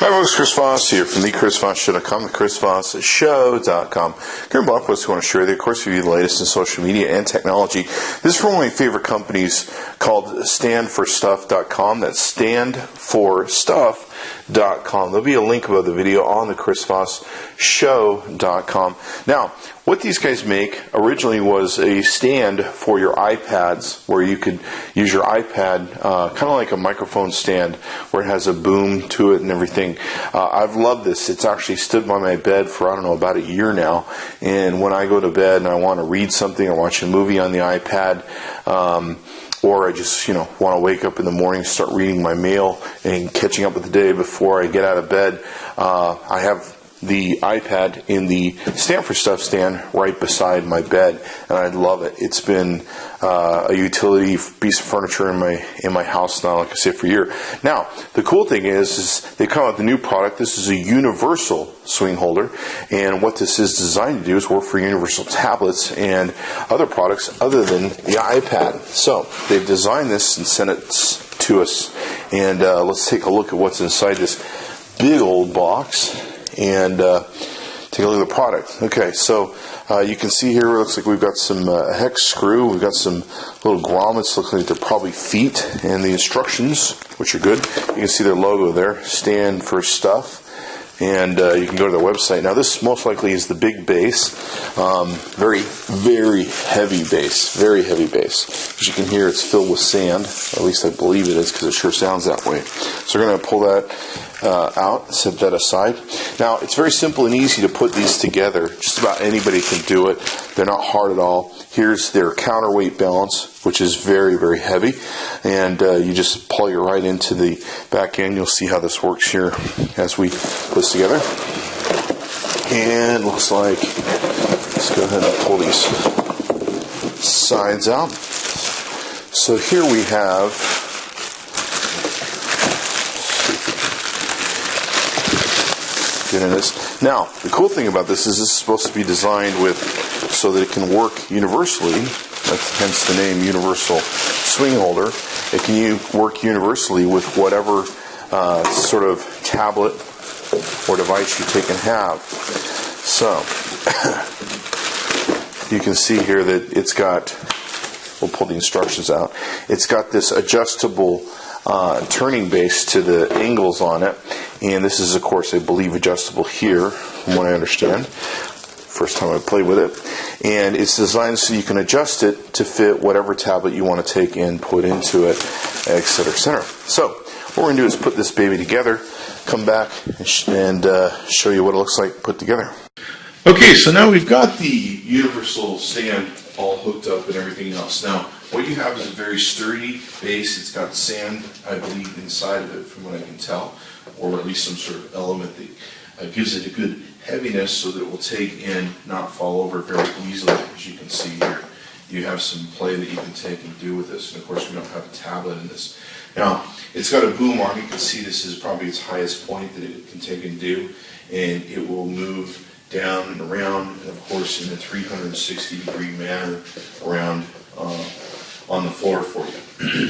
Hi folks, Chris Voss here from the Chris Voss Show.com, the Chris Voss Show.com. Current blog post we want to share with you, of course, review the latest in social media and technology. This is from one of my favorite companies called standforstuff.com. That's standforstuff.com. There'll be a link above the video on the Chris Voss Show.com. Now, what these guys make originally was a stand for your iPads, where you could use your iPad kind of like a microphone stand, where it has a boom to it and everything. I've loved this. It's actually stood by my bed for, I don't know, about a year now. And when I go to bed and I want to read something or watch a movie on the iPad, or I just, want to wake up in the morning, start reading my mail and catching up with the day before I get out of bed, I have the iPad in the Stand for Stuff stand right beside my bed, and I love it. It's been a utility piece of furniture in my house now, like I say, for a year. Now, the cool thing is they come out with a new product. This is a universal swing holder, and what this is designed to do is work for universal tablets and other products other than the iPad. So they've designed this and sent it to us, and let's take a look at what's inside this big old box and take a look at the product. Okay, so you can see here, it looks like we've got some hex screw, we've got some little grommets, look like they're probably feet, and the instructions, which are good. You can see their logo there, Stand for Stuff, and you can go to their website. Now, this most likely is the big base, very, very heavy base, very heavy base. As you can hear, it's filled with sand, or at least I believe it is, because it sure sounds that way. So we're going to pull that out, set that aside. Now, it's very simple and easy to put these together. Just about anybody can do it. They're not hard at all. Here's their counterweight balance, which is very, very heavy. And you just plug it right into the back end. You'll see how this works here as we put this together. And looks like, let's go ahead and pull these sides out. So here we have, now, the cool thing about this is supposed to be designed so that it can work universally, hence the name Universal Swing Holder. It can work universally with whatever sort of tablet or device you take and have. So, you can see here that it's got, we'll pull the instructions out, it's got this adjustable turning base to the angles on it. And this is, of course, I believe, adjustable here, from what I understand. First time I played with it. And it's designed so you can adjust it to fit whatever tablet you want to take and put into it, et cetera, et cetera. So, what we're going to do is put this baby together, come back, and show you what it looks like put together. Okay, so now we've got the universal stand all hooked up and everything else. Now, what you have is a very sturdy base. It's got sand, I believe, inside of it, from what I can tell, or at least some sort of element that gives it a good heaviness so that it will take and not fall over very easily. As you can see here, you have some play that you can take and do with this. And of course, we don't have a tablet in this. Now, it's got a boom arm. You can see this is probably its highest point that it can take and do, and it will move down and around, and of course in a 360-degree manner around on the floor for you.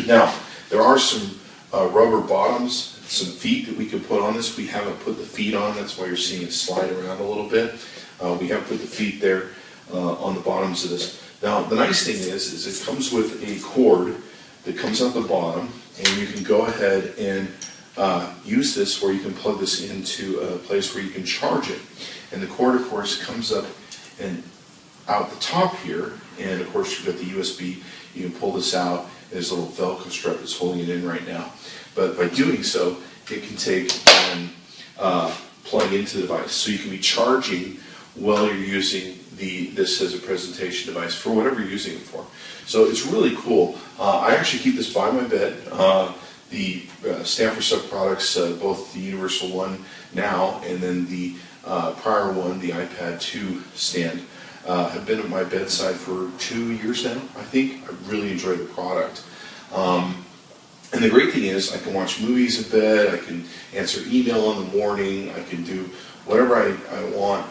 Now, there are some rubber bottoms, some feet that we can put on this. We haven't put the feet on, that's why you're seeing it slide around a little bit. We have put the feet there on the bottoms of this. Now, the nice thing is it comes with a cord that comes out the bottom, and you can go ahead and use this where you can plug this into a place where you can charge it. And the cord, of course, comes up and out the top here, and of course you've got the USB. You can pull this out. There's a little Velcro strap that's holding it in right now. But by doing so, it can take and plug into the device. So you can be charging while you're using this as a presentation device for whatever you're using it for. So it's really cool. I actually keep this by my bed. The Stand for Stuff products, both the universal one now and then the prior one, the iPad 2 stand, have been at my bedside for 2 years now, I think. I really enjoy the product. And the great thing is I can watch movies in bed, I can answer email in the morning, I can do whatever I want.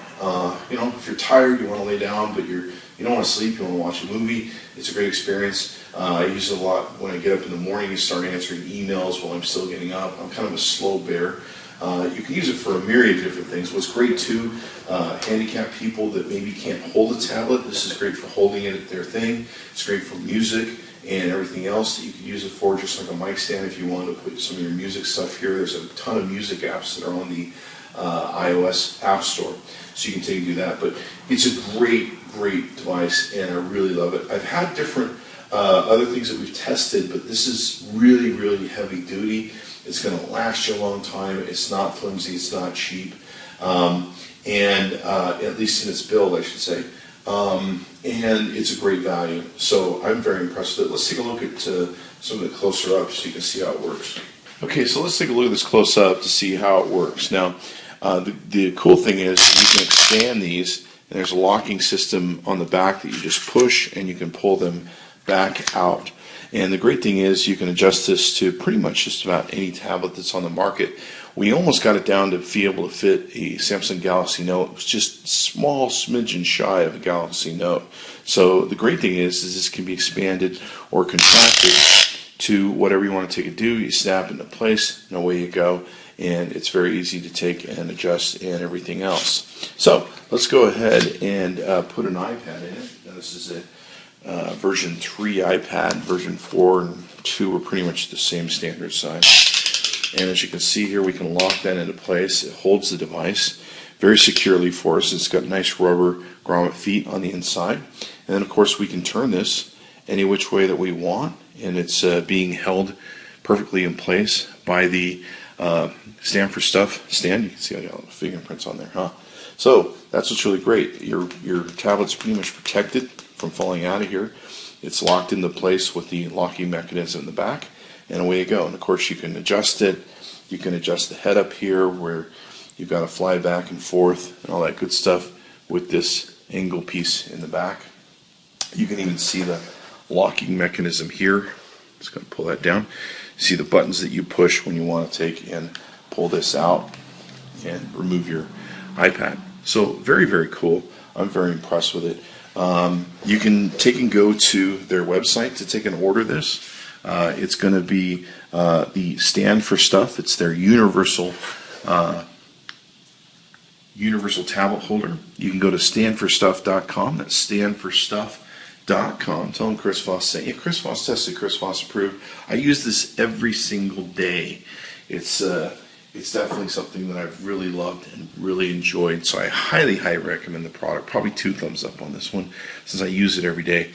If you're tired, you want to lay down, but you don't want to sleep, you want to watch a movie, it's a great experience. I use it a lot when I get up in the morning and start answering emails while I'm still getting up. I'm kind of a slow bear. You can use it for a myriad of different things. What's great too, handicapped people that maybe can't hold a tablet, this is great for holding it at their thing. It's great for music and everything else that you could use it for, just like a mic stand if you want to put some of your music stuff here. There's a ton of music apps that are on the iOS App Store, so you can take and do that. But it's a great device, and I really love it. I've had different other things that we've tested, but this is really heavy duty. It's going to last you a long time. It's not flimsy. It's not cheap, and at least in its build, I should say. And it's a great value. So I'm very impressed with it. Let's take a look at some of it closer up so you can see how it works. Okay, so let's take a look at this close up to see how it works. Now, the cool thing is you can expand these, and there's a locking system on the back that you just push and you can pull them back out. And the great thing is you can adjust this to pretty much just about any tablet that's on the market. We almost got it down to be able to fit a Samsung Galaxy Note. It was just small smidgen shy of a Galaxy Note. So the great thing is this can be expanded or contracted to whatever you want to take it do. You snap it into place and away you go. And it's very easy to take and adjust and everything else. So let's go ahead and put an iPad in it. Now, this is a version 3 iPad. Version 4 and 2 are pretty much the same standard size. And as you can see here, we can lock that into place. It holds the device very securely for us. It's got nice rubber grommet feet on the inside. And then, of course, we can turn this any which way that we want. And it's being held perfectly in place by the Stand for Stuff stand. You can see I got little fingerprints on there, huh? So that's what's really great. Your tablet's pretty much protected from falling out of here. It's locked into place with the locking mechanism in the back, and away you go. And of course you can adjust it. You can adjust the head up here where you've got to fly back and forth and all that good stuff with this angle piece in the back. You can even see the locking mechanism here. Just going to pull that down. See the buttons that you push when you want to take and pull this out and remove your iPad. So very cool. I'm very impressed with it. You can take and go to their website to take and order this. It's going to be the Stand for Stuff. It's their universal tablet holder. You can go to standforstuff.com. That's standforstuff.com. Tell them Chris Voss sent you. Chris Voss tested, Chris Voss approved. I use this every single day. It's definitely something that I've really loved and really enjoyed. So I highly recommend the product. Probably 2 thumbs up on this one since I use it every day.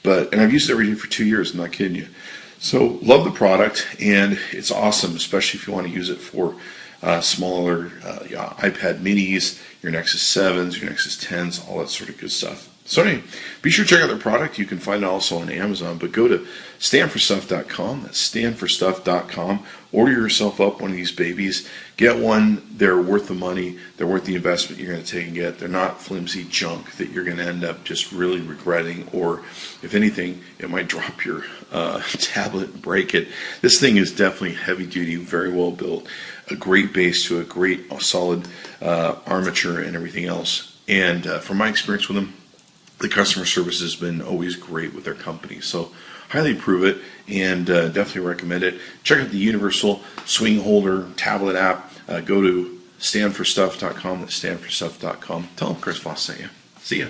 And I've used it every day for 2 years. I'm not kidding you. So love the product, and it's awesome, especially if you want to use it for smaller iPad minis, your Nexus 7s, your Nexus 10s, all that sort of good stuff. So anyway, be sure to check out their product. You can find it also on Amazon, but go to standforstuff.com. That's standforstuff.com. Order yourself up one of these babies. Get one. They're worth the money. They're worth the investment you're going to take and get. They're not flimsy junk that you're going to end up just really regretting, or if anything, it might drop your tablet and break it. This thing is definitely heavy duty, very well built, a great base to a great solid armature and everything else. And from my experience with them, the customer service has been always great with their company. So highly approve it and definitely recommend it. Check out the Universal Swing Holder tablet app. Go to standforstuff.com. That's standforstuff.com. Tell them Chris Voss sent you. See ya.